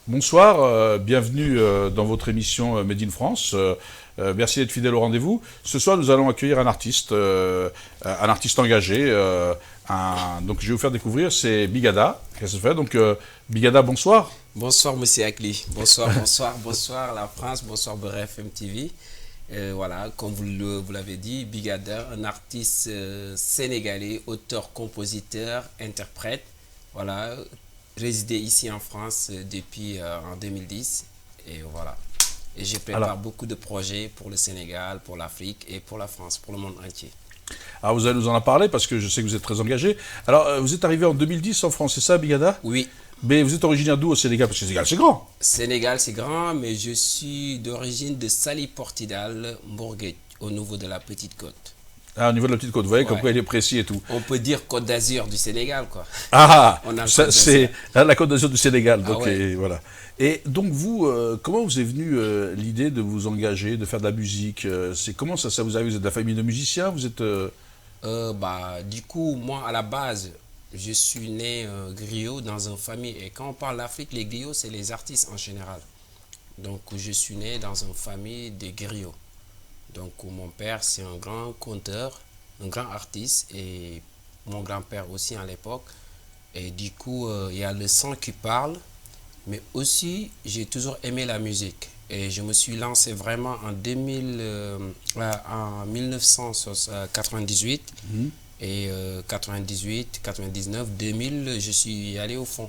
Bonsoir, bienvenue dans votre émission Made in France. Merci d'être fidèle au rendez-vous. Ce soir, nous allons accueillir un artiste engagé. Donc, je vais vous faire découvrir, c'est Bigada. Qu'est-ce que ça fait? Donc, Bigada, bonsoir. Bonsoir, monsieur Akli. Bonsoir, bonsoir la France, bonsoir Bref MTV. Voilà, comme vous l'avez dit, Bigada, un artiste sénégalais, auteur, compositeur, interprète. Voilà, résidé ici en France depuis en 2010. Et voilà. Et je prépare Alors, beaucoup de projets pour le Sénégal, pour l'Afrique et pour la France, pour le monde entier. vous allez nous en parler parce que je sais que vous êtes très engagé. Alors, vous êtes arrivé en 2010 en France, c'est ça, Bigada? Oui, Mais vous êtes originaire d'où au Sénégal? Parce que le Sénégal, c'est grand. Sénégal, c'est grand, mais je suis d'origine de Saly Portidal, Bourguet, au niveau de la Petite Côte. Ah, au niveau de la petite côte, vous voyez comme Ouais. quoi il est précis et tout. On peut dire Côte d'Azur du Sénégal, quoi. On a le Côte C'est d'Azur. la Côte d'Azur du Sénégal. Ah Donc, ouais. voilà. Et donc vous, comment vous est venue l'idée de vous engager, de faire de la musique C'est comment ça vous arrive? Vous êtes de la famille de musiciens? Vous êtes Du coup, moi, à la base, je suis né griot dans une famille. Et quand on parle d'Afrique, les griots, c'est les artistes en général. Donc, je suis né dans une famille de griots. Donc, mon père, c'est un grand conteur, un grand artiste. Et mon grand-père aussi à l'époque. Et du coup, il y a le sang qui parle. Mais aussi, j'ai toujours aimé la musique. Et je me suis lancé vraiment en 1998. Mhm. Et 98, 99, 2000, je suis allé au fond,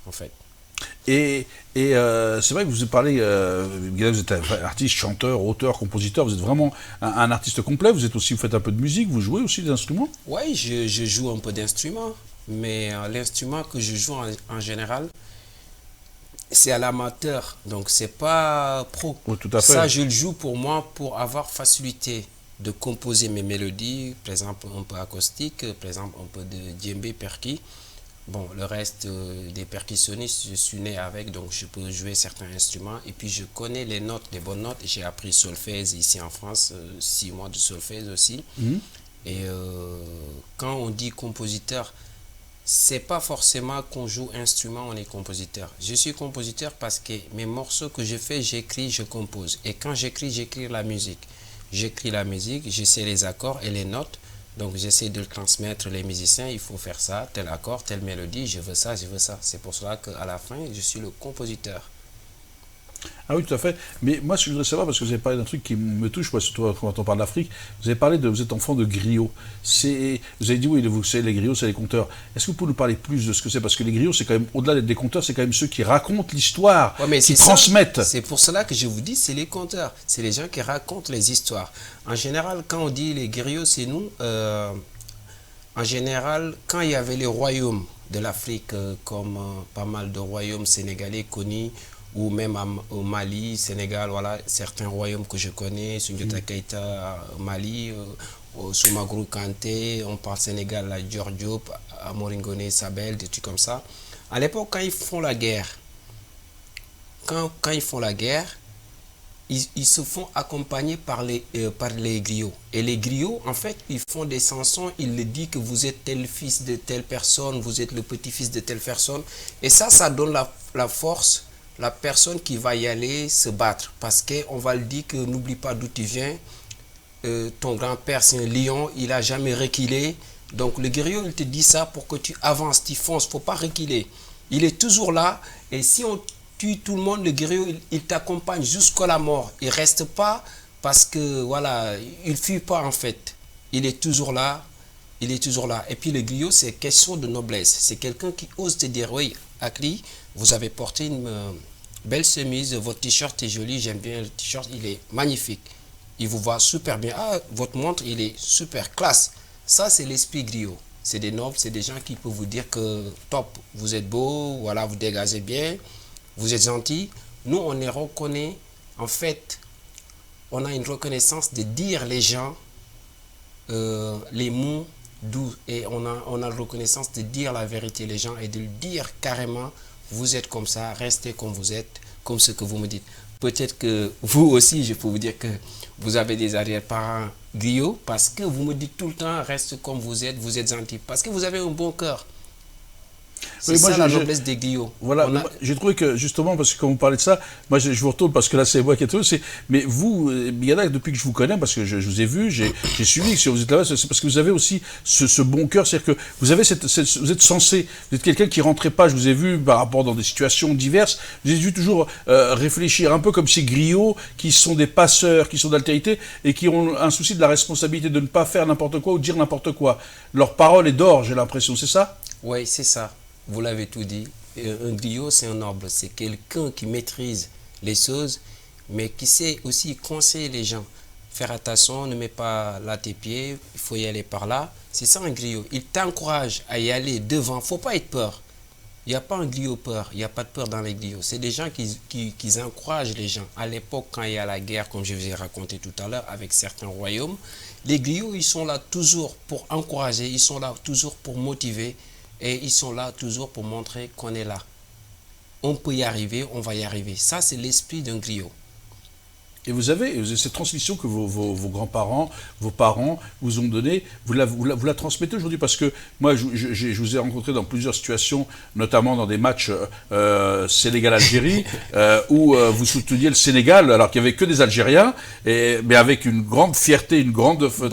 en fait. et c'est vrai que vous parlez, Miguel, vous êtes un artiste, chanteur, auteur, compositeur. Vous êtes vraiment un artiste complet. Vous faites un peu de musique. Vous jouez aussi des instruments. Oui, je joue un peu d'instruments. Mais l'instrument que je joue en général, c'est à l'amateur, donc c'est pas pro. Oui, tout à Ça, fait. je le joue pour moi pour avoir facilité de composer mes mélodies, par exemple un peu acoustique, par exemple un peu de djembé, percu. Bon, le reste des percussionnistes, je suis né avec, donc je peux jouer certains instruments. Et puis je connais les notes, les bonnes notes. J'ai appris solfège ici en France, 6 mois de solfège aussi. Mhm. Et quand on dit compositeur, c'est pas forcément qu'on joue instrument, on est compositeur. Je suis compositeur parce que mes morceaux que je fais, j'écris, je compose. Et quand j'écris la musique. J'écris la musique, j'essaie les accords et les notes. Donc j'essaie de le transmettre les musiciens, il faut faire ça, tel accord, telle mélodie, je veux ça, je veux ça. C'est pour cela qu'à la fin, je suis le compositeur. Ah oui, tout à fait. Mais moi, ce que je voudrais savoir, parce que vous avez parlé d'un truc qui me touche, moi, surtout quand on parle d'Afrique, vous avez parlé vous êtes enfant de griot. Vous avez dit, oui, vous savez, les griots, c'est les conteurs. Est-ce que vous pouvez nous parler plus de ce que c'est? Parce que les griots, c'est quand même, au-delà d'être des conteurs, c'est quand même ceux qui racontent l'histoire, Ouais, mais qui c'est ça. transmettent. C'est pour cela que je vous dis, c'est les conteurs. C'est les gens qui racontent les histoires. En général, quand on dit les griots, c'est nous. En général, quand il y avait les royaumes de l'Afrique, comme pas mal de royaumes sénégalais connus, ou même au Mali, Sénégal, voilà, certains royaumes que je connais, Soundiata Keita, Mali, Soumagrou Kanté, on parle Sénégal, la Dior Diop, Amoringone Sabel, des trucs comme ça. À l'époque, quand ils font la guerre, quand ils font la guerre, ils se font accompagner par les griots. Et les griots, en fait, ils font des chansons, ils le disent que vous êtes tel fils de telle personne, vous êtes le petit-fils de telle personne. Et ça donne la force, la personne qui va y aller se battre. Parce qu'on va le dire que n'oublie pas d'où tu viens, ton grand-père c'est un lion, il n'a jamais reculé. Donc le griot, il te dit ça pour que tu avances, tu fonces, il ne faut pas reculer. Il est toujours là, et si on tue tout le monde, le griot, il t'accompagne jusqu'à la mort. Il ne reste pas parce que, voilà, il ne fuit pas en fait. Il est toujours là, il est toujours là. Et puis le griot, c'est question de noblesse. C'est quelqu'un qui ose te dire, oui, Akli, vous avez porté une belle chemise, votre t-shirt est joli, j'aime bien le t-shirt, il est magnifique. Il vous voit super bien. Ah, votre montre, il est super classe. Ça, c'est l'esprit griot. C'est des nobles, c'est des gens qui peuvent vous dire que top, vous êtes beau, voilà, vous dégagez bien, vous êtes gentil. Nous, on les reconnaît. En fait, on a une reconnaissance de dire les gens les mots doux. Et on a la reconnaissance de dire la vérité les gens et de le dire carrément, vous êtes comme ça, restez comme vous êtes, comme ce que vous me dites. Peut-être que vous aussi, je peux vous dire que vous avez des arrière-parents griots parce que vous me dites tout le temps, reste comme vous êtes gentil. Parce que vous avez un bon cœur. C'est Oui, moi, ça la noblesse des griots. Voilà, j'ai trouvé que justement, parce que quand vous parlez de ça, moi je vous retourne parce que là c'est moi qui ai trouvé, mais vous, Bigada, depuis que je vous connais, parce que je vous ai vu, j'ai suivi, si vous êtes là-bas, c'est parce que vous avez aussi ce bon cœur, c'est-à-dire que vous avez vous êtes censé, vous êtes quelqu'un qui rentrait pas, je vous ai vu par rapport dans des situations diverses, je vous ai vu toujours réfléchir un peu comme ces griots qui sont des passeurs, qui sont d'altérité et qui ont un souci de la responsabilité de ne pas faire n'importe quoi ou dire n'importe quoi. Leur parole est d'or, j'ai l'impression, c'est ça? Oui, c'est ça. Vous l'avez tout dit. Un griot, c'est un noble. C'est quelqu'un qui maîtrise les choses, mais qui sait aussi conseiller les gens. Faire attention, ne mets pas là tes pieds, il faut y aller par là. C'est ça un griot. Il t'encourage à y aller devant. Il ne faut pas être peur. Il n'y a pas un griot peur. Il n'y a pas de peur dans les griots. C'est des gens qui encouragent les gens. À l'époque, quand il y a la guerre, comme je vous ai raconté tout à l'heure, avec certains royaumes, les griots, ils sont là toujours pour encourager, ils sont là toujours pour motiver. Et ils sont là toujours pour montrer qu'on est là. On peut y arriver, on va y arriver. Ça, c'est l'esprit d'un griot. Et vous avez cette transmission que vos grands-parents, vos parents vous ont donnée, vous la transmettez aujourd'hui, parce que moi, je vous ai rencontré dans plusieurs situations, notamment dans des matchs Sénégal-Algérie, où vous souteniez le Sénégal, alors qu'il n'y avait que des Algériens, mais avec une grande fierté, une grande truc.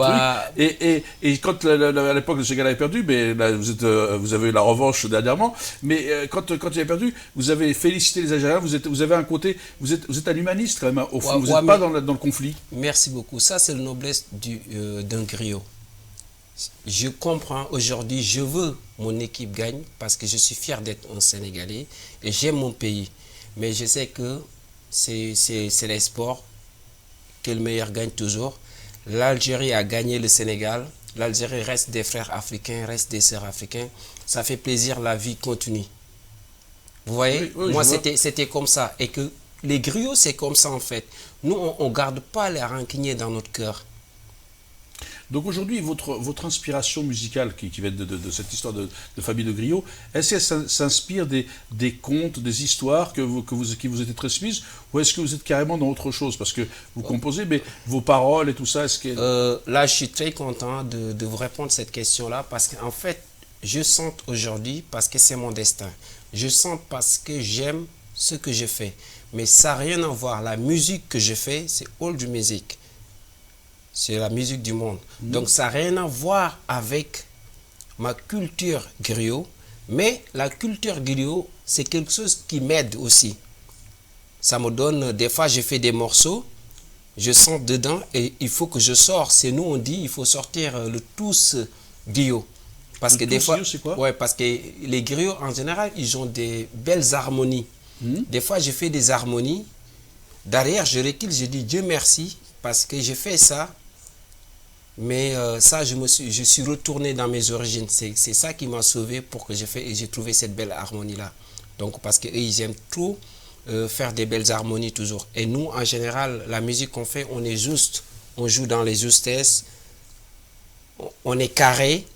Et quand à l'époque le Sénégal avait perdu, mais là, vous avez eu la revanche dernièrement, mais quand il a perdu, vous avez félicité les Algériens, vous avez un côté, vous êtes un humaniste quand même, au fond, vous n'êtes pas dans le conflit. Merci beaucoup. Ça, c'est la noblesse d'un griot. Je comprends aujourd'hui, je veux mon équipe gagne parce que je suis fier d'être un Sénégalais et j'aime mon pays. Mais je sais que c'est les sports, que le meilleur gagne toujours. L'Algérie a gagné le Sénégal. L'Algérie reste des frères africains, reste des sœurs africains. Ça fait plaisir, la vie continue. Vous voyez, oui, moi c'était comme ça. Et que les griots, c'est comme ça en fait. Nous, on ne garde pas les rancuniers dans notre cœur. Donc aujourd'hui, votre inspiration musicale qui va être de cette histoire de famille de griots, est-ce qu'elle s'inspire des contes, des histoires qui vous étaient transmises, ou est-ce que vous êtes carrément dans autre chose? Parce que vous composez, mais vos paroles et tout ça, est-ce que... Là, je suis très content de vous répondre à cette question-là, parce qu'en fait, je sens aujourd'hui, parce que c'est mon destin. Je sens parce que j'aime ce que je fais. Mais ça n'a rien à voir. La musique que je fais, c'est old music. C'est la musique du monde. Donc, ça n'a rien à voir avec ma culture griot. Mais la culture griot, c'est quelque chose qui m'aide aussi. Ça me donne... Des fois, je fais des morceaux, je sens dedans et il faut que je sorte. C'est nous, on dit, il faut sortir le tous griot. Parce que des fois... C'est quoi? Ouais, parce que les griots, en général, ils ont des belles harmonies. Des fois, je fais des harmonies. Derrière, je recule, je dis Dieu merci parce que j'ai fait ça. Mais ça, je suis retourné dans mes origines. C'est ça qui m'a sauvé pour que j'ai trouvé cette belle harmonie-là. Donc, parce qu'eux, ils aiment trop faire des belles harmonies toujours. Et nous, en général, la musique qu'on fait, on est juste. On joue dans les justesses. On est carré.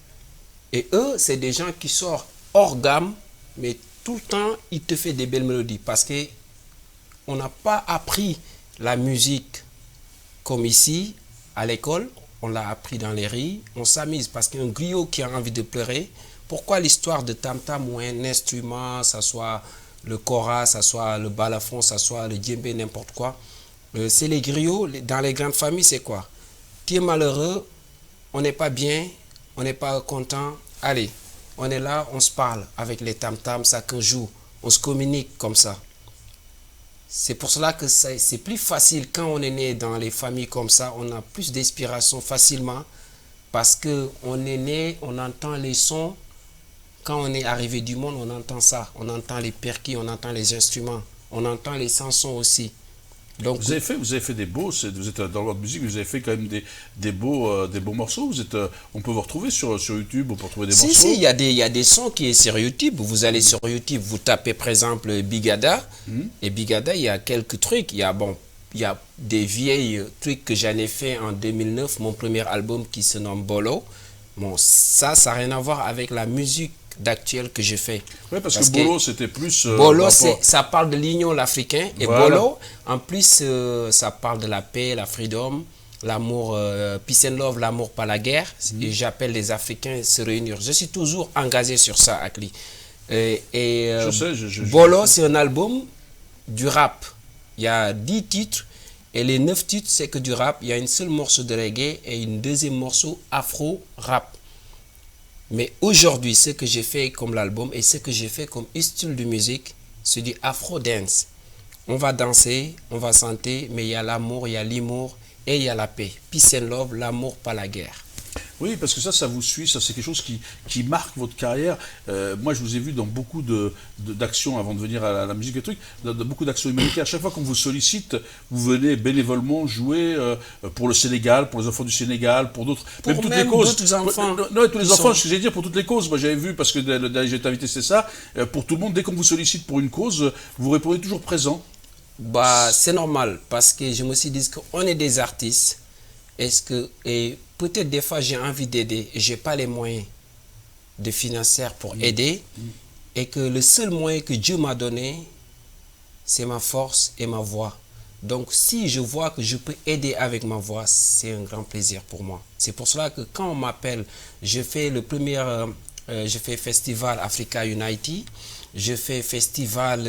Et eux, c'est des gens qui sortent hors gamme, mais tout le temps, ils te font des belles mélodies. Parce qu'on n'a pas appris la musique comme ici, à l'école. On l'a appris dans les rues. On s'amuse parce qu'un griot qui a envie de pleurer, pourquoi l'histoire de tam-tam ou un instrument, ça soit le kora, ça soit le balafon, ça soit le djembé, n'importe quoi. C'est les griots, dans les grandes familles, c'est quoi? Tu es malheureux, on n'est pas bien, on n'est pas content. Allez, on est là, on se parle avec les tam-tams, chacun joue. On se communique comme ça. C'est pour cela que c'est plus facile quand on est né dans les familles comme ça. On a plus d'inspiration facilement parce qu'on est né, on entend les sons. Quand on est arrivé du monde, on entend ça. On entend les percus, on entend les instruments. On entend les chansons aussi. Donc, vous avez fait des beaux, vous êtes dans votre musique, vous avez fait quand même des beaux morceaux. On peut vous retrouver sur YouTube, on peut retrouver des morceaux. Si, il y a des sons qui sont sur YouTube. Vous allez sur YouTube, vous tapez par exemple Bigada. Et Bigada, il y a quelques trucs. Il y a des vieilles trucs que j'en ai fait en 2009, mon premier album qui se nomme Bolo. Bon, ça n'a rien à voir avec la musique d'actuel que je fais. Oui, parce que Bolo, c'était plus... Bolo, ça parle de l'union africain. Et voilà. Bolo, en plus, ça parle de la paix, la freedom, l'amour, peace and love, l'amour pas la guerre. Et j'appelle les Africains à se réunir. Je suis toujours engagé sur ça, Akli. Je sais, Bolo, c'est un album du rap. Il y a 10 titres et les 9 titres, c'est que du rap. Il y a une seule morceau de reggae et une deuxième morceau afro-rap. Mais aujourd'hui, ce que j'ai fait comme l'album et ce que j'ai fait comme style de musique, c'est du afro-dance. On va danser, on va chanter, mais il y a l'amour, il y a l'humour et il y a la paix. Peace and love, l'amour, pas la guerre. Oui, parce que ça vous suit, ça c'est quelque chose qui marque votre carrière. Moi, je vous ai vu dans beaucoup d'actions avant de venir à la musique et trucs, dans beaucoup d'actions humanitaires. À chaque fois qu'on vous sollicite, vous venez bénévolement jouer pour le Sénégal, pour les enfants du Sénégal, pour d'autres, même toutes les causes. D'autres enfants. Non, tous les enfants, ce que j'allais dire, pour toutes les causes. Moi, j'avais vu, parce que j'ai été invité, c'est ça. Pour tout le monde, dès qu'on vous sollicite pour une cause, vous répondez toujours présent. Bah, c'est normal, parce que je me suis dit qu'on est des artistes. Et peut-être des fois j'ai envie d'aider et je n'ai pas les moyens de financière pour aider. Et que le seul moyen que Dieu m'a donné, c'est ma force et ma voix. Donc si je vois que je peux aider avec ma voix, c'est un grand plaisir pour moi. C'est pour cela que quand on m'appelle, je fais je fais Festival Africa Unity, je fais Festival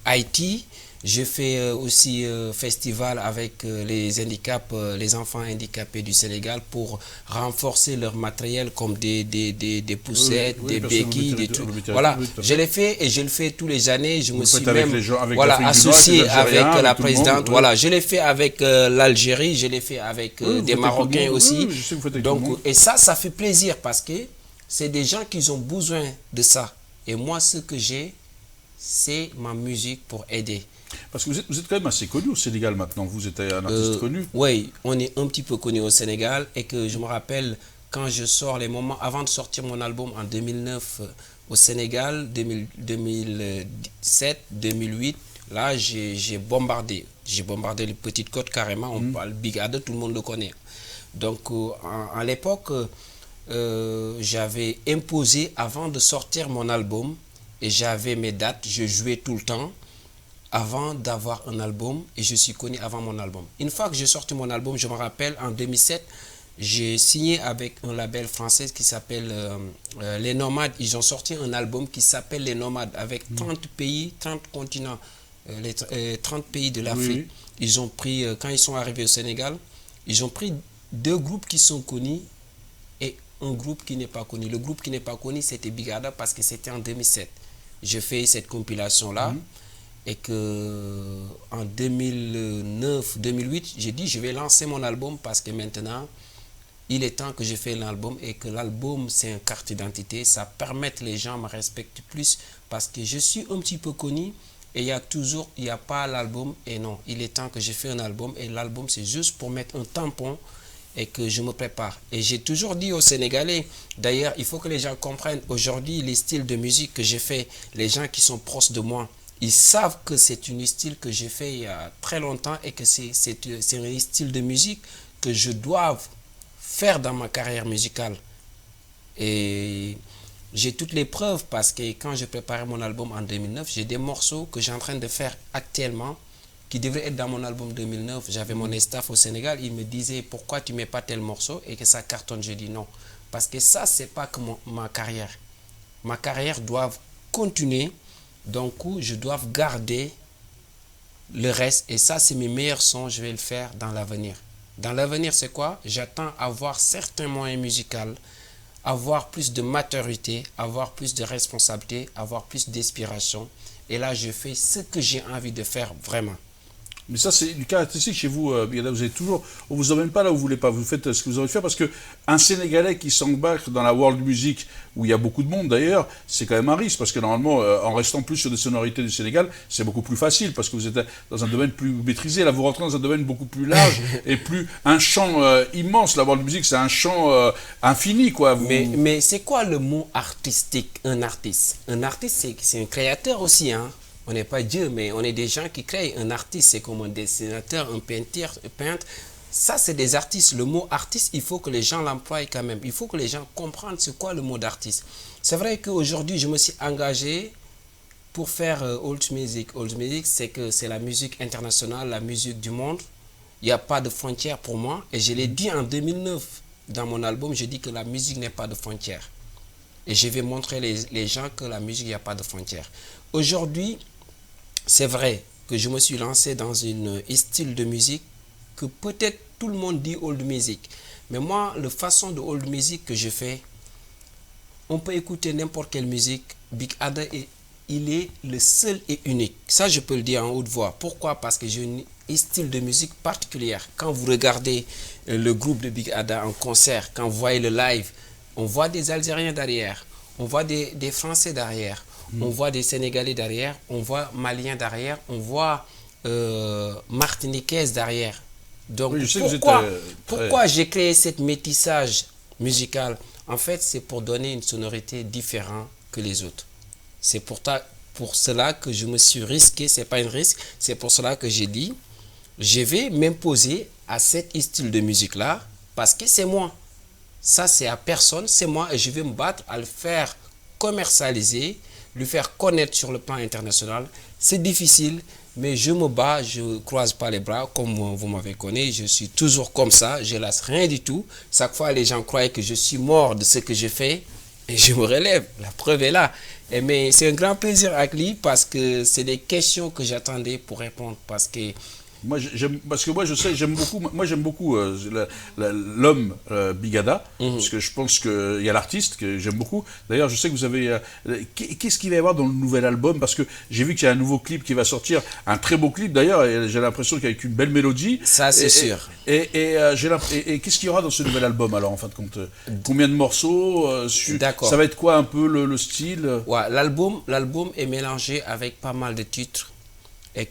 Haïti. Je fais aussi festival avec les enfants handicapés du Sénégal pour renforcer leur matériel comme des poussettes, des béquilles, des trucs. Voilà, je l'ai fait et je le fais tous les années. Je me suis même associé avec la présidente. Voilà, je l'ai fait avec l'Algérie, je l'ai fait avec des Marocains aussi. Donc, et ça fait plaisir parce que c'est des gens qui ont besoin de ça. Et moi, ce que j'ai, c'est ma musique pour aider. Parce que vous êtes quand même assez connu au Sénégal maintenant, vous êtes un artiste connu. Oui, on est un petit peu connu au Sénégal et que je me rappelle quand je sors les moments, avant de sortir mon album en 2009 au Sénégal, 2007, 2008, là j'ai bombardé. J'ai bombardé les Petites Côtes carrément, on parle Big Ada, tout le monde le connaît. Donc à l'époque, j'avais imposé avant de sortir mon album et j'avais mes dates, je jouais tout le temps. Avant d'avoir un album et je suis connu avant mon album. Une fois que j'ai sorti mon album, je me rappelle en 2007, j'ai signé avec un label français qui s'appelle Les Nomades. Ils ont sorti un album qui s'appelle Les Nomades avec 30 pays, 30 continents, 30 pays de l'Afrique. Oui. Ils ont pris, quand ils sont arrivés au Sénégal, ils ont pris 2 groupes qui sont connus et un groupe qui n'est pas connu. Le groupe qui n'est pas connu, c'était Big Ada parce que c'était en 2007. J'ai fait cette compilation-là. Et que en 2009-2008, j'ai dit je vais lancer mon album parce que maintenant, il est temps que je fasse l'album et que l'album, c'est une carte d'identité. Ça permet que les gens me respectent plus parce que je suis un petit peu connu et il n'y a pas l'album et non. Il est temps que je fasse un album et l'album, c'est juste pour mettre un tampon et que je me prépare. Et j'ai toujours dit aux Sénégalais, d'ailleurs, il faut que les gens comprennent aujourd'hui les styles de musique que j'ai fait, les gens qui sont proches de moi, ils savent que c'est un style que j'ai fait il y a très longtemps et que c'est un style de musique que je dois faire dans ma carrière musicale. Et j'ai toutes les preuves parce que quand j'ai préparé mon album en 2009, j'ai des morceaux que j'ai en train de faire actuellement qui devraient être dans mon album 2009. J'avais mon staff au Sénégal, il me disait pourquoi tu ne mets pas tel morceau et que ça cartonne. Je dis non, parce que ça, ce n'est pas que ma carrière. Ma carrière doit continuer. Donc, je dois garder le reste. Et ça, c'est mes meilleurs sons. Je vais le faire dans l'avenir. Dans l'avenir, c'est quoi? J'attends avoir certains moyens musicaux, avoir plus de maturité, avoir plus de responsabilité, avoir plus d'inspiration. Et là, je fais ce que j'ai envie de faire vraiment. Mais ça, c'est du caractéristique chez vous, vous avez toujours, on vous emmène pas là où vous voulez pas, vous faites ce que vous avez envie de faire, parce que un Sénégalais qui s'embarque dans la world music, où il y a beaucoup de monde d'ailleurs, c'est quand même un risque, parce que normalement, en restant plus sur des sonorités du Sénégal, c'est beaucoup plus facile, parce que vous êtes dans un domaine plus maîtrisé, là vous rentrez dans un domaine beaucoup plus large, et plus, un champ immense, la world music, c'est un champ infini, quoi. Mais c'est quoi le mot artistique, un artiste? Un artiste, c'est un créateur aussi, hein. On n'est pas Dieu, mais on est des gens qui créent. Un artiste, c'est comme un dessinateur, un peintre. Ça, c'est des artistes. Le mot artiste, il faut que les gens l'emploient quand même. Il faut que les gens comprennent c'est quoi le mot d'artiste. C'est vrai qu'aujourd'hui, je me suis engagé pour faire old music. Old music, c'est que c'est la musique internationale, la musique du monde. Il n'y a pas de frontières pour moi. Et je l'ai dit en 2009 dans mon album, je dis que la musique n'est pas de frontières. Et je vais montrer les gens que la musique, il n'y a pas de frontières. Aujourd'hui, c'est vrai que je me suis lancé dans un style de musique que peut-être tout le monde dit old music. Mais moi, la façon de old music que je fais, on peut écouter n'importe quelle musique. Big Ada, il est le seul et unique. Ça, je peux le dire en haute voix. Pourquoi? Parce que j'ai un style de musique particulière. Quand vous regardez le groupe de Big Ada en concert, quand vous voyez le live, on voit des Algériens derrière, on voit des Français derrière, on voit des Sénégalais derrière, on voit Maliens derrière, on voit Martiniquais derrière. Donc, Oui, je sais pourquoi j'ai créé cette métissage musical? En fait, c'est pour donner une sonorité différente que les autres. C'est pour cela que je me suis risqué, c'est pas un risque, c'est pour cela que j'ai dit, je vais m'imposer à cet style de musique-là, parce que c'est moi. Ça, c'est à personne, c'est moi, et je vais me battre à le faire commercialiser, le faire connaître sur le plan international. C'est difficile, mais je me bats, je ne croise pas les bras, comme vous m'avez connu, je suis toujours comme ça, je ne lâche rien du tout. Chaque fois, les gens croient que je suis mort de ce que je fais, et je me relève, la preuve est là. Mais c'est un grand plaisir avec lui, parce que c'est des questions que j'attendais pour répondre, parce que Parce que moi, je sais, j'aime beaucoup l'homme Bigada, parce que je pense qu'il y a l'artiste que j'aime beaucoup. D'ailleurs, je sais que vous avez... qu'est-ce qu'il va y avoir dans le nouvel album? Parce que j'ai vu qu'il y a un nouveau clip qui va sortir, un très beau clip d'ailleurs, et j'ai l'impression qu'avec une belle mélodie. Ça, c'est sûr. Et qu'est-ce qu'il y aura dans ce nouvel album alors, en fin de compte? Combien de morceaux? D'accord. Ça va être quoi un peu le style? Ouais, l'album est mélangé avec pas mal de titres.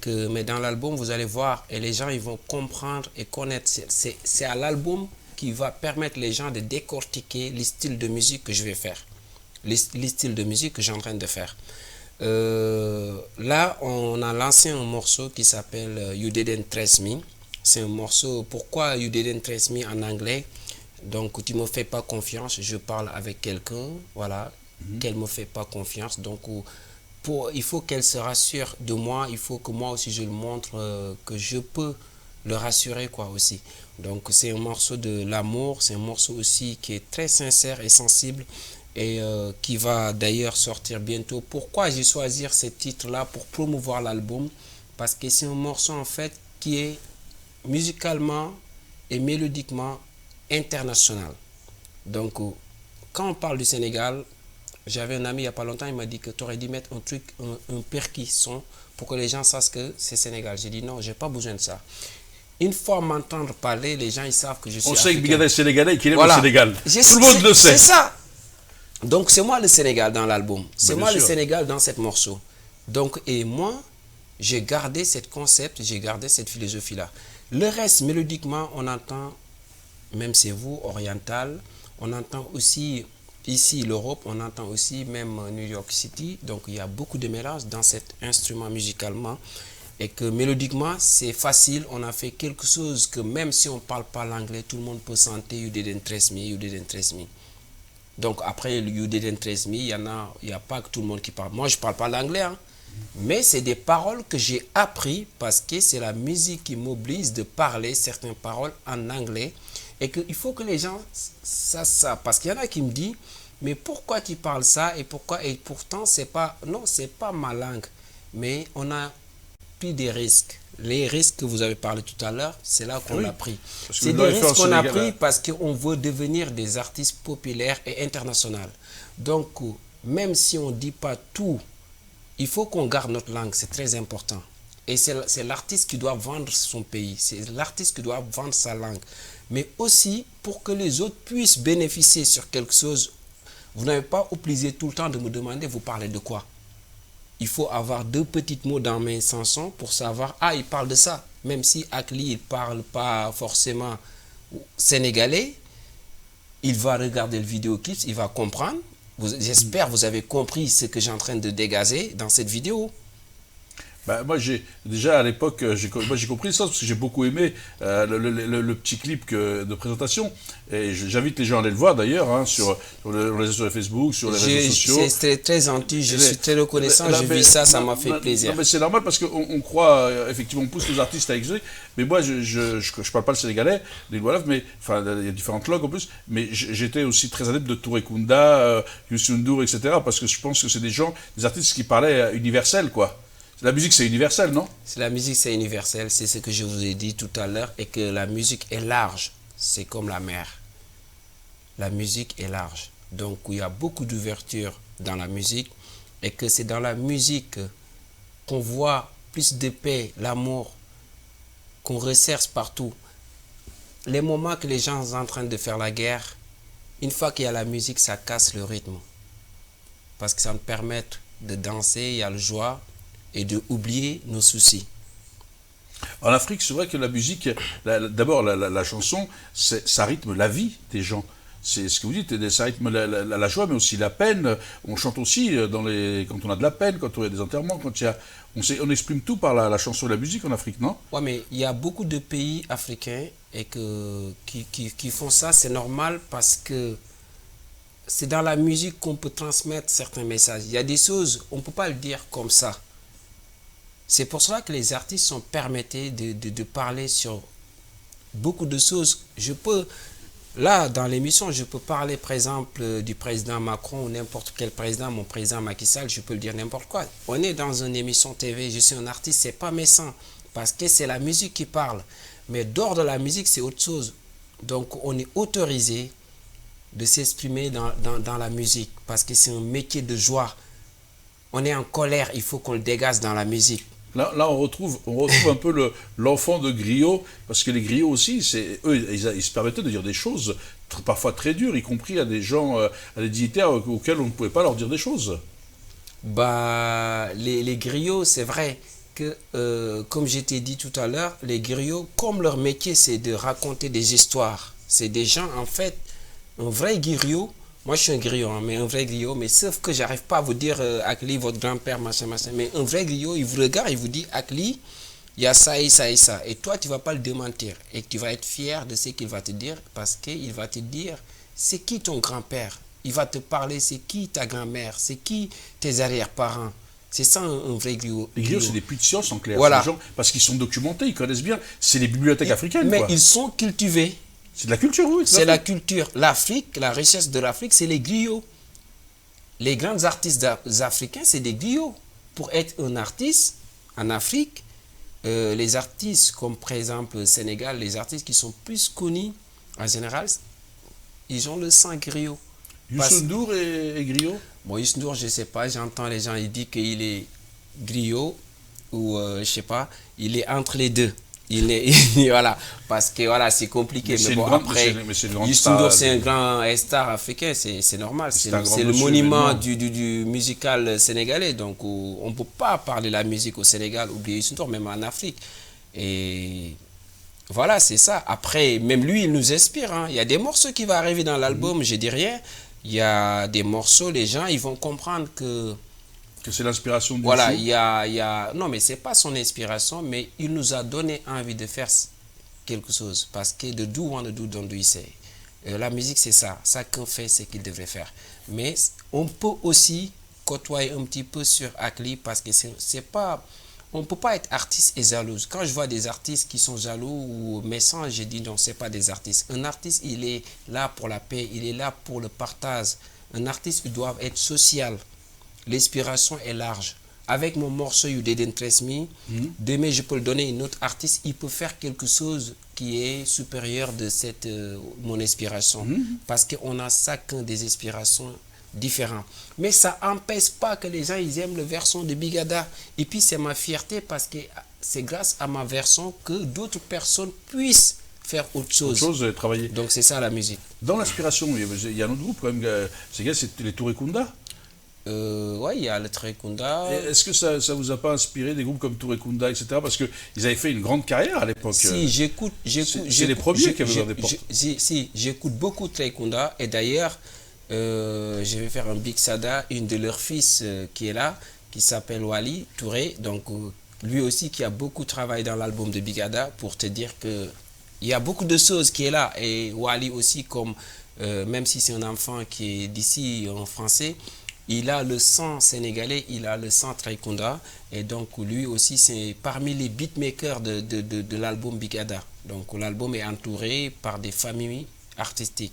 Mais dans l'album, vous allez voir, et les gens ils vont comprendre et connaître. C'est à l'album qui va permettre les gens de décortiquer les styles de musique que je vais faire. Les styles de musique que j'ai en train de faire. Là, on a lancé un morceau qui s'appelle You Didn't Trust Me. C'est un morceau, pourquoi You Didn't Trust Me en anglais? Donc, tu ne me fais pas confiance, je parle avec quelqu'un, voilà, qu'elle ne me fait pas confiance. Donc, il faut qu'elle se rassure de moi, il faut que moi aussi je le montre que je peux le rassurer quoi aussi. Donc c'est un morceau de l'amour, c'est un morceau aussi qui est très sincère et sensible et qui va d'ailleurs sortir bientôt. Pourquoi j'ai choisi ce titre-là pour promouvoir l'album? Parce que c'est un morceau en fait qui est musicalement et mélodiquement international. Donc quand on parle du Sénégal, j'avais un ami il n'y a pas longtemps, il m'a dit que tu aurais dû mettre un truc, un perquis son pour que les gens sachent que c'est Sénégal. J'ai dit non, j'ai pas besoin de ça. Une fois m'entendre parler, les gens ils savent que je suis On africain. sait que Bigada est sénégalais et qu'il aime le Sénégal. Tout le monde le sait. C'est ça. Donc c'est moi le Sénégal dans l'album. C'est moi sûr. le Sénégal dans cette morceau. Donc et moi, j'ai gardé cette concept, j'ai gardé cette philosophie-là. Le reste, mélodiquement, on entend, même c'est vous, oriental, on entend aussi... Ici, l'Europe, on entend aussi même New York City. Donc, il y a beaucoup de mélange dans cet instrument musicalement. Et que mélodiquement, c'est facile. On a fait quelque chose que même si on ne parle pas l'anglais, tout le monde peut sentir You Didn't Trust Me, You Didn't Trust Me. Donc, après You Didn't Trust Me, il n'y a pas que tout le monde qui parle. Moi, je ne parle pas l'anglais. Hein. Mais c'est des paroles que j'ai appris parce que c'est la musique qui m'oblige de parler certaines paroles en anglais. Et qu'il faut que les gens sachent ça. Parce qu'il y en a qui me disent, mais pourquoi tu parles ça et pourtant, c'est pas ma langue. Mais on a pris des risques. Les risques que vous avez parlé tout à l'heure, c'est là qu'on l'a pris. C'est des risques qu'on a pris parce qu'on veut devenir des artistes populaires et internationaux. Donc, même si on ne dit pas tout, il faut qu'on garde notre langue. C'est très important. Et c'est l'artiste qui doit vendre son pays. C'est l'artiste qui doit vendre sa langue. Mais aussi, pour que les autres puissent bénéficier sur quelque chose, vous n'avez pas obligé tout le temps de me demander, vous parlez de quoi? Il faut avoir deux petits mots dans mes chansons pour savoir, ah, il parle de ça. Même si Akli, il ne parle pas forcément sénégalais, il va regarder le vidéoclip, il va comprendre. J'espère que vous avez compris ce que j'ai en train de dégager dans cette vidéo. Bah, moi, déjà à l'époque, moi j'ai compris le sens parce que j'ai beaucoup aimé le petit clip de présentation. Et j'invite les gens à aller le voir d'ailleurs, hein, sur les Facebook, sur les réseaux sociaux. C'est très gentil, je suis très reconnaissant, Là, j'ai vu ça, ça m'a fait plaisir. Non, mais c'est normal parce qu'on croit, effectivement, on pousse les artistes à exaucer. Mais moi, je parle pas le sénégalais, des Wolof, mais enfin, il y a différentes langues en plus. Mais j'étais aussi très adepte de Touré Kunda, Youssou N'Dour, etc. Parce que je pense que c'est des artistes qui parlaient universel, quoi. La musique, c'est universel, non? La musique, c'est universel, c'est ce que je vous ai dit tout à l'heure, et que la musique est large, c'est comme la mer. La musique est large, donc il y a beaucoup d'ouverture dans la musique, et que c'est dans la musique qu'on voit plus de paix, l'amour, qu'on recherche partout. Les moments que les gens sont en train de faire la guerre, une fois qu'il y a la musique, ça casse le rythme, parce que ça nous permet de danser, il y a le joie, et de oublier nos soucis. En Afrique, c'est vrai que la musique, d'abord la chanson, ça rythme la vie des gens. C'est ce que vous dites, ça rythme la joie, mais aussi la peine. On chante aussi quand on a de la peine, quand on a des enterrements, on exprime tout par la chanson et la musique en Afrique, non? Oui, mais il y a beaucoup de pays africains qui font ça. C'est normal parce que c'est dans la musique qu'on peut transmettre certains messages. Il y a des choses, on ne peut pas le dire comme ça. C'est pour cela que les artistes sont permis de parler sur beaucoup de choses. Là, dans l'émission, je peux parler, par exemple, du président Macron ou n'importe quel président, mon président Macky Sall, je peux le dire n'importe quoi. On est dans une émission TV, je suis un artiste, c'est pas méchant, parce que c'est la musique qui parle. Mais dehors de la musique, c'est autre chose. Donc, on est autorisé de s'exprimer dans la musique, parce que c'est un métier de joie. On est en colère, il faut qu'on le dégage dans la musique. Là, on retrouve un peu l'enfant de Griot, parce que les Griots aussi, eux, ils se permettaient de dire des choses parfois très dures, y compris à des gens, à des dignitaires auxquels on ne pouvait pas leur dire des choses. Bah, les griots, c'est vrai que, comme je t'ai dit tout à l'heure, les griots, comme leur métier, c'est de raconter des histoires. C'est des gens, en fait, un vrai griot. Moi, je suis un griot, hein, mais un vrai griot, mais sauf que j'arrive pas à vous dire, Akli, votre grand-père, machin, machin. Mais un vrai griot, il vous regarde, il vous dit, Akli, il y a ça et ça et ça. Et toi, tu vas pas le démentir. Et tu vas être fier de ce qu'il va te dire, parce qu'il va te dire, c'est qui ton grand-père? Il va te parler, c'est qui ta grand-mère? C'est qui tes arrière-parents? C'est ça un vrai griot. Les griots, c'est des puits de science en clair. Voilà. Des gens, parce qu'ils sont documentés, ils connaissent bien. C'est les bibliothèques africaines, mais quoi. ils sont cultivés. C'est de la culture, oui. C'est la culture. L'Afrique, la richesse de l'Afrique, c'est les griots. Les grands artistes africains, c'est des griots. Pour être un artiste en Afrique, les artistes comme par exemple au Sénégal, les artistes qui sont plus connus en général, ils ont le sang griot. Youssou N'Dour et Griot? Bon, Youssou N'Dour, je ne sais pas, j'entends les gens, ils disent qu'il est griot ou je ne sais pas, il est entre les deux. Voilà, parce que voilà, c'est compliqué. Mais bon, après, Youssou N'Dour, c'est un grand star africain, c'est normal. C'est le monument du musical sénégalais. Donc, on ne peut pas parler de la musique au Sénégal, oublier Youssou N'Dour, même en Afrique. Et voilà, c'est ça. Après, même lui, il nous inspire. Hein. Il y a des morceaux qui vont arriver dans l'album, je dis rien. Il y a des morceaux, les gens, ils vont comprendre que c'est l'inspiration du voilà, il y a... Non, mais ce n'est pas son inspiration, mais il nous a donné envie de faire quelque chose. Parce que de do want to do, don't do it say. La musique, c'est ça. Chacun fait ce qu'il devrait faire. Mais on peut aussi côtoyer un petit peu sur Akli parce que c'est pas... On ne peut pas être artiste et jaloux. Quand je vois des artistes qui sont jaloux ou méchants, je dis non, ce n'est pas des artistes. Un artiste, il est là pour la paix, il est là pour le partage. Un artiste, il doit être social. L'inspiration est large. Avec mon morceau You Didn't Trust Me, demain je peux le donner à un autre artiste, il peut faire quelque chose qui est supérieur de mon inspiration. Parce qu'on a chacun des inspirations différentes. Mais ça n'empêche pas que les gens ils aiment le version de Bigada. Et puis c'est ma fierté parce que c'est grâce à ma version que d'autres personnes puissent faire autre chose. Travailler. Donc c'est ça la musique. Dans l'inspiration, il y a un autre groupe quand même, c'est les Touré Kunda. Oui, il y a le Touré Kunda. Est-ce que ça ne vous a pas inspiré des groupes comme Touré Kunda, etc. Parce qu'ils avaient fait une grande carrière à l'époque. Si, j'écoute. C'est les premiers qui avaient ouvert des portes. Si, j'écoute beaucoup Touré Kunda. Et d'ailleurs, je vais faire un Big Sada, une de leurs fils qui est là, qui s'appelle Wali Touré. Donc, lui aussi qui a beaucoup travaillé dans l'album de Bigada, pour te dire que il y a beaucoup de choses qui est là. Et Wally aussi, comme même si c'est un enfant qui est d'ici en français, il a le sang sénégalais, il a le sang Traïkounda. Et donc lui aussi, c'est parmi les beatmakers de l'album Bigada. Donc l'album est entouré par des familles artistiques.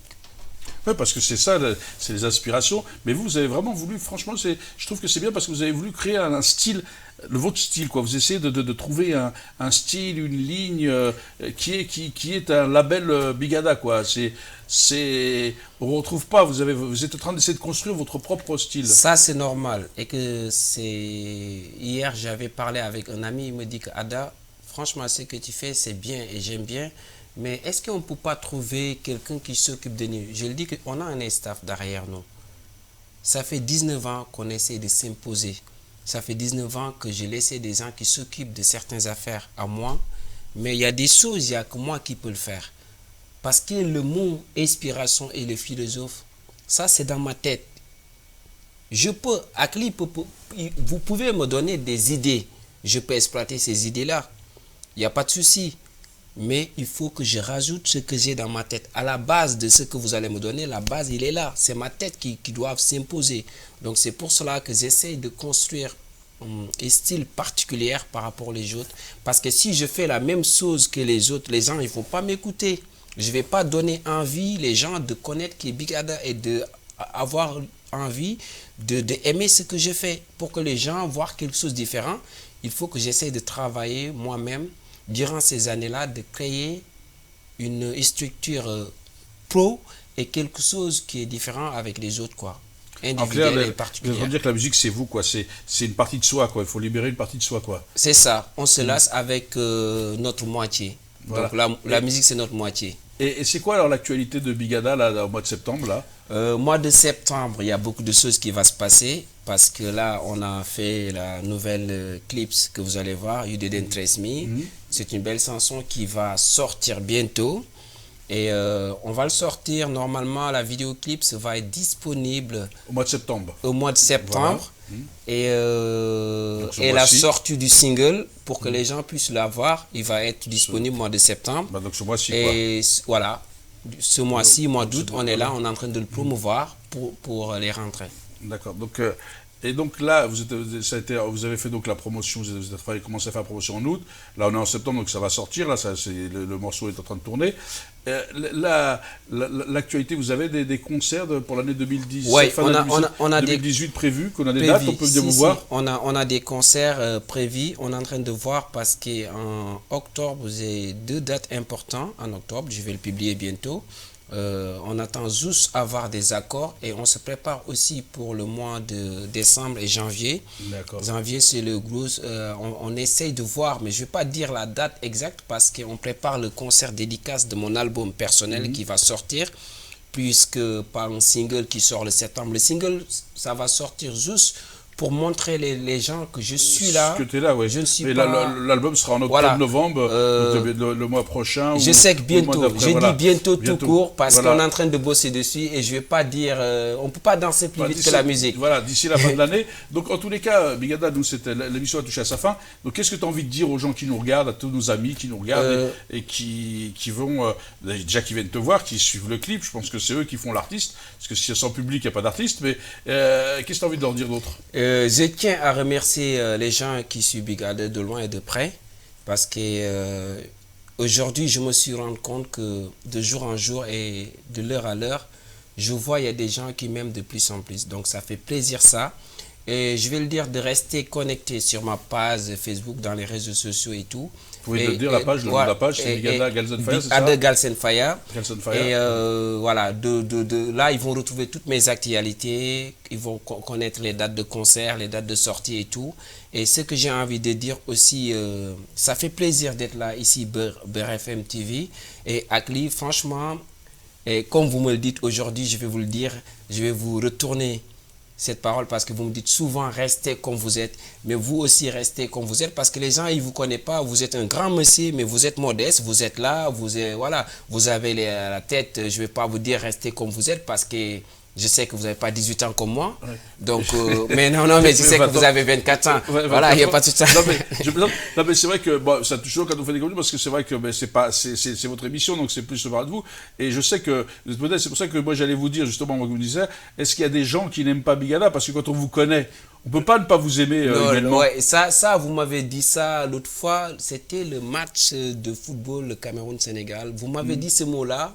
Oui, parce que c'est ça, c'est les aspirations. Mais vous avez vraiment voulu, franchement, je trouve que c'est bien parce que vous avez voulu créer un style, votre style, quoi. Vous essayez de trouver un style, une ligne qui est un label Bigada, quoi. On ne retrouve pas, vous êtes en train d'essayer de construire votre propre style. Ça, c'est normal. Et que hier, j'avais parlé avec un ami, il me dit que Ada, franchement, ce que tu fais, c'est bien et j'aime bien. Mais est-ce qu'on ne peut pas trouver quelqu'un qui s'occupe de nous? Je le dis qu'on a un staff derrière nous. Ça fait 19 ans qu'on essaie de s'imposer. Ça fait 19 ans que je laisse des gens qui s'occupent de certaines affaires à moi. Mais il y a des choses, il n'y a que moi qui peux le faire. Parce que le mot inspiration et le philosophe, ça c'est dans ma tête. Akli, vous pouvez me donner des idées. Je peux exploiter ces idées-là. Il n'y a pas de souci. Mais il faut que je rajoute ce que j'ai dans ma tête. À la base de ce que vous allez me donner, la base, il est là. C'est ma tête qui doit s'imposer. Donc c'est pour cela que j'essaie de construire un style particulier par rapport aux autres. Parce que si je fais la même chose que les autres, les gens, ils ne vont pas m'écouter. Je ne vais pas donner envie les gens de connaître qui est Bigada et d'avoir envie d'aimer ce que je fais. Pour que les gens voient quelque chose de différent, il faut que j'essaie de travailler moi-même durant ces années-là, de créer une structure pro et quelque chose qui est différent avec les autres, quoi. Individuel et particulier. Je veux dire que la musique, c'est vous, quoi. C'est une partie de soi, quoi. Il faut libérer une partie de soi, quoi. C'est ça. On se lasse avec notre moitié. Voilà. Donc la musique, c'est notre moitié. Et c'est quoi alors l'actualité de Bigada là, au mois de septembre là? Mois de septembre, il y a beaucoup de choses qui vont se passer parce que là, on a fait la nouvelle clip que vous allez voir, You Didn't Trace Me. C'est une belle chanson qui va sortir bientôt et on va le sortir normalement. La vidéoclip va être disponible au mois de septembre. Au mois de septembre. Voilà. Et la sortie du single, pour que les gens puissent la voir, il va être disponible au mois de septembre. Bah donc ce mois-ci, et voilà, ce mois-ci, mois d'août, on est là, on est en train de le promouvoir pour les rentrées. D'accord. Donc, et donc là, vous avez fait donc la promotion, vous avez commencé à faire la promotion en août. Là, on est en septembre, donc ça va sortir. Là, le morceau est en train de tourner. L'actualité, vous avez des concerts pour l'année 2010, ouais, on a 2018 prévus, qu'on a des dates, on peut venir vous voir. On a des concerts prévus, on est en train de voir parce qu'en octobre, j'ai 2 dates importantes. En octobre, je vais le publier bientôt. On attend juste avoir des accords et on se prépare aussi pour le mois de décembre et janvier. Janvier, c'est le gros. On essaye de voir, mais je ne vais pas dire la date exacte parce qu'on prépare le concert dédicace de mon album personnel qui va sortir, puisque par un single qui sort le septembre. Le single, ça va sortir juste pour montrer les gens que je suis là. Que tu es là, oui. Je ne suis mais pas... l'album sera en octobre-novembre, le mois prochain. Je sais que bientôt, j'ai dit bientôt tout court, parce qu'on est en train de bosser dessus et je ne vais pas dire, on ne peut pas danser plus vite que la musique. Voilà, d'ici la fin de l'année. Donc en tous les cas, Bigada, l'émission a touché à sa fin. Donc qu'est-ce que tu as envie de dire aux gens qui nous regardent, à tous nos amis qui nous regardent et qui vont, déjà qui viennent te voir, qui suivent le clip, je pense que c'est eux qui font l'artiste, parce que si c'est sans public, il n'y a pas d'artiste, mais qu'est-ce que tu as envie de leur dire d'autre? Je tiens à remercier les gens qui suivent Bigada de loin et de près parce que aujourd'hui je me suis rendu compte que de jour en jour et de l'heure à l'heure, je vois il y a des gens qui m'aiment de plus en plus. Donc ça fait plaisir ça. Et je vais le dire de rester connecté sur ma page Facebook, dans les réseaux sociaux et tout. Vous pouvez le dire, la page, le nom de la page, c'est Bigada Galsenfire, c'est ça? Ada Galsenfire. Et voilà, là, ils vont retrouver toutes mes actualités, ils vont connaître les dates de concert, les dates de sortie et tout. Et ce que j'ai envie de dire aussi, ça fait plaisir d'être là, ici, BRFM TV. Et Akli, franchement, et comme vous me le dites aujourd'hui, je vais vous le dire, je vais vous retourner cette parole parce que vous me dites souvent restez comme vous êtes, mais vous aussi restez comme vous êtes parce que les gens ils vous connaissent pas, vous êtes un grand monsieur mais vous êtes modeste, vous êtes là, voilà, vous avez la tête, je vais pas vous dire restez comme vous êtes parce que Je sais que vous n'avez pas 18 ans comme moi. Ouais. Donc, mais non, mais je sais que vous avez 24 ans. Ouais, Voilà, il n'y a pas de ça. Non, mais, non, mais c'est vrai que bon, ça touche toujours quand on fait des contenus parce que c'est vrai que ben, c'est votre émission, donc c'est plus se parler de vous. Et je sais que vous êtes modèle, c'est pour ça que moi j'allais vous dire justement, moi, que vous me disiez, est-ce qu'il y a des gens qui n'aiment pas Bigada? Parce que quand on vous connaît, on peut pas ne pas vous aimer humainement. Ouais, ça, vous m'avez dit ça l'autre fois. C'était le match de football, le Cameroun-Sénégal. Vous m'avez dit ce mot-là.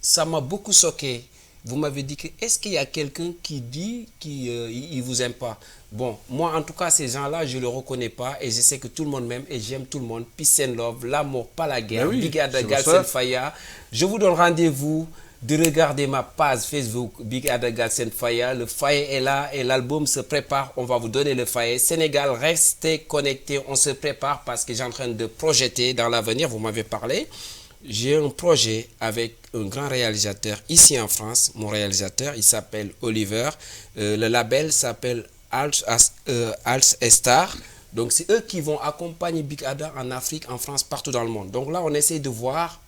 Ça m'a beaucoup choqué. Vous m'avez dit que est-ce qu'il y a quelqu'un qui dit qu'il ne vous aime pas? Bon, moi en tout cas ces gens-là je ne les reconnais pas et je sais que tout le monde m'aime et j'aime tout le monde. Peace and love, l'amour, pas la guerre. Oui, Bigada Galsen Faya. Je vous donne rendez-vous de regarder ma page Facebook Bigada Galsen Faya. Le Faya est là et l'album se prépare. On va vous donner le Faya. Sénégal, restez connectés. On se prépare parce que j'ai en train de projeter dans l'avenir. Vous m'avez parlé. J'ai un projet avec un grand réalisateur ici en France. Mon réalisateur, il s'appelle Oliver. Le label s'appelle Als Star. Donc, c'est eux qui vont accompagner Bigada en Afrique, en France, partout dans le monde. Donc là, on essaie de voir,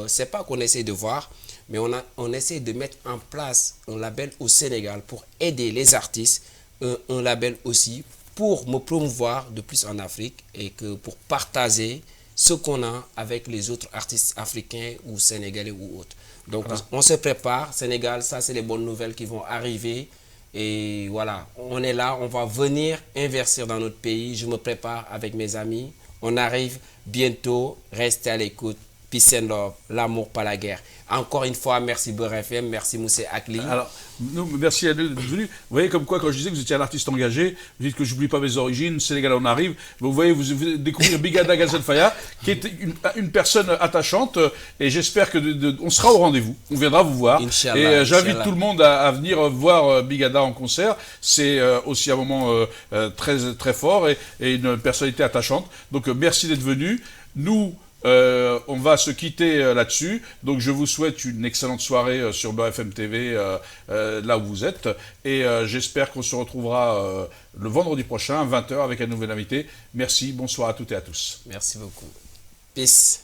c'est pas qu'on essaie de voir, mais on essaie de mettre en place un label au Sénégal pour aider les artistes. Un label aussi pour me promouvoir de plus en Afrique et que pour partager ce qu'on a avec les autres artistes africains ou sénégalais ou autres. Donc, voilà. On se prépare. Sénégal, ça, c'est les bonnes nouvelles qui vont arriver. Et voilà, on est là, on va venir investir dans notre pays. Je me prépare avec mes amis. On arrive bientôt. Restez à l'écoute. Peace and love, l'amour, pas la guerre. Encore une fois, merci Beurre FM, merci Moussé Akli. Alors, merci à nous d'être venus. Vous voyez, comme quoi, quand je disais que vous étiez un artiste engagé, vous dites que je n'oublie pas mes origines, Sénégal, on arrive. Vous voyez, vous découvrez Bigada Galsen Faya, qui est une personne attachante, et j'espère que on sera au rendez-vous. On viendra vous voir. Inch'Allah, et j'invite tout le monde à venir voir Bigada en concert. C'est aussi un moment très, très fort et une personnalité attachante. Donc, merci d'être venus. Nous, on va se quitter là-dessus. Donc je vous souhaite une excellente soirée sur Beurre FM TV, là où vous êtes. Et j'espère qu'on se retrouvera le vendredi prochain, à 20h, avec un nouvel invité. Merci, bonsoir à toutes et à tous. Merci beaucoup. Peace.